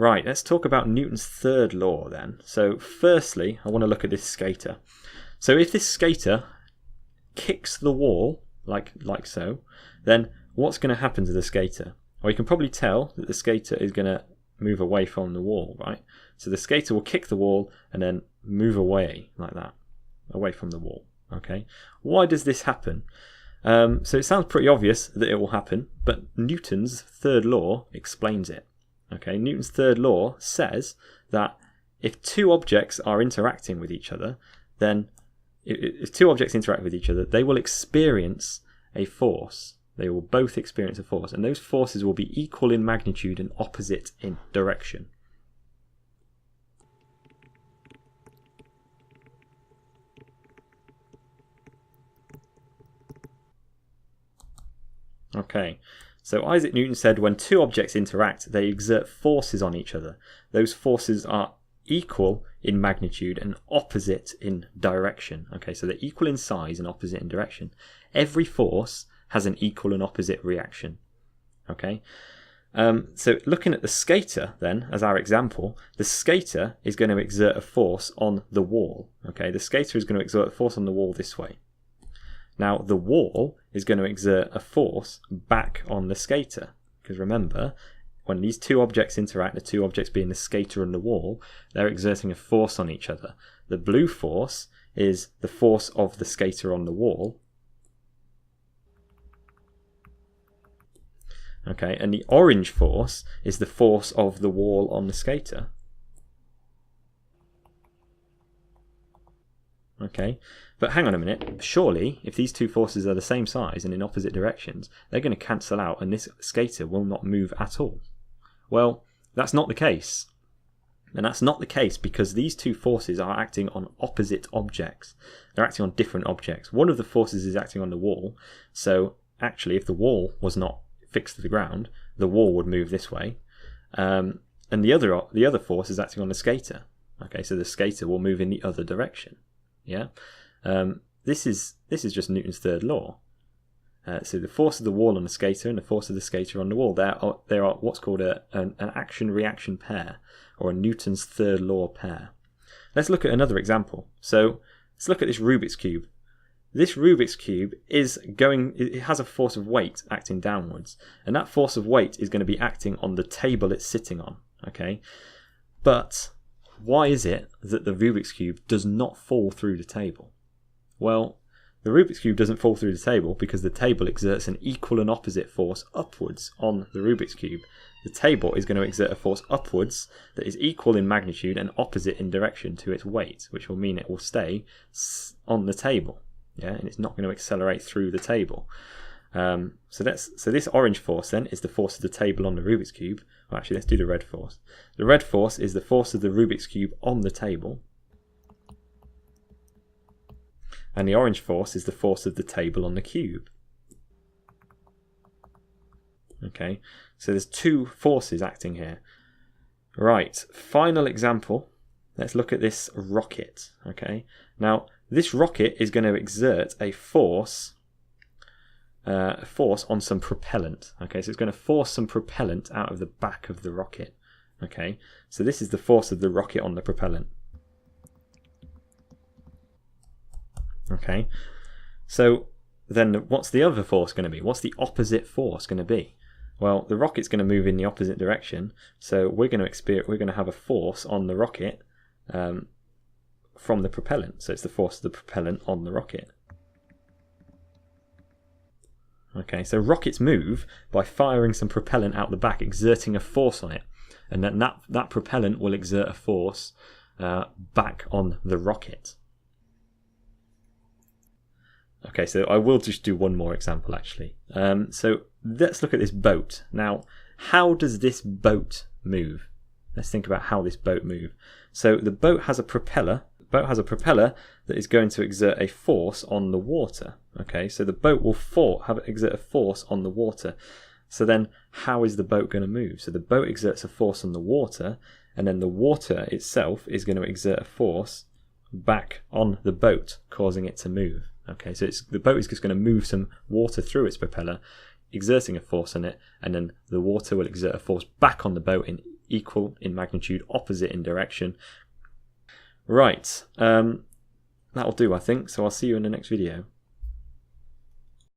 Right, let's talk about Newton's third law then. So firstly, I want to look at this skater. So if this skater kicks the wall, like so, then what's going to happen to the skater? Well, you can probably tell that the skater is going to move away from the wall, right? So the skater will kick the wall and then move away like that, away from the wall, okay? Why does this happen? So it sounds pretty obvious that it will happen, but Newton's third law explains it. Okay, Newton's third law says that if two objects are interacting with each other, then if two objects interact with each other, they will experience a force. They will both experience a force, and those forces will be equal in magnitude and opposite in direction. Okay. So Isaac Newton said when two objects interact, they exert forces on each other. Those forces are equal in magnitude and opposite in direction. Okay, so they're equal in size and opposite in direction. Every force has an equal and opposite reaction. Okay, so looking at the skater then, as our example, the skater is going to exert a force on the wall. Okay, the skater is going to exert a force on the wall this way. Now, the wall is going to exert a force back on the skater. Because remember, when these two objects interact, the two objects being the skater and the wall, they're exerting a force on each other. The blue force is the force of the skater on the wall. Okay, and the orange force is the force of the wall on the skater. Okay, but hang on a minute, surely if these two forces are the same size and in opposite directions, they're going to cancel out and this skater will not move at all. Well, that's not the case. And that's not the case because these two forces are acting on opposite objects. They're acting on different objects. One of the forces is acting on the wall, so actually if the wall was not fixed to the ground, the wall would move this way. And the other force is acting on the skater. Okay, so the skater will move in the other direction. Yeah, this is just Newton's third law. So the force of the wall on the skater and the force of the skater on the wall, they are what's called an action-reaction pair, or a Newton's third law pair. Let's look at another example. So let's look at this Rubik's Cube. This Rubik's Cube it has a force of weight acting downwards, and that force of weight is going to be acting on the table it's sitting on. Okay, but why is it that the Rubik's Cube does not fall through the table? Well, the Rubik's Cube doesn't fall through the table because the table exerts an equal and opposite force upwards on the Rubik's Cube. The table is going to exert a force upwards that is equal in magnitude and opposite in direction to its weight, which will mean it will stay on the table. Yeah, and it's not going to accelerate through the table. So this orange force then is the force of the table on the Rubik's Cube. Well, actually, let's do the red force. The red force is the force of the Rubik's Cube on the table. And the orange force is the force of the table on the cube. Okay, so there's two forces acting here. Right, final example. Let's look at this rocket. Okay, now this rocket is going to exert a force on some propellant. Okay, so it's going to force some propellant out of the back of the rocket. Okay, so this is the force of the rocket on the propellant. Okay, so then what's the other force going to be? What's the opposite force going to be? Well, the rocket's going to move in the opposite direction, so we're going to have a force on the rocket from the propellant. So it's the force of the propellant on the rocket. Okay, so rockets move by firing some propellant out the back, exerting a force on it, and then that propellant will exert a force back on the rocket. Okay, so I will just do one more example actually. So let's look at this boat. Now, how does this boat move? Let's think about how this boat moves. So the boat has a propeller. The boat has a propeller that is going to exert a force on the water. Okay, so the boat will exert a force on the water. So then how is the boat going to move? So the boat exerts a force on the water, and then the water itself is going to exert a force back on the boat, causing it to move. Okay, so the boat is just going to move some water through its propeller, exerting a force on it, and then the water will exert a force back on the boat in equal in magnitude, opposite in direction. Right, that'll do, I think. So I'll see you in the next video.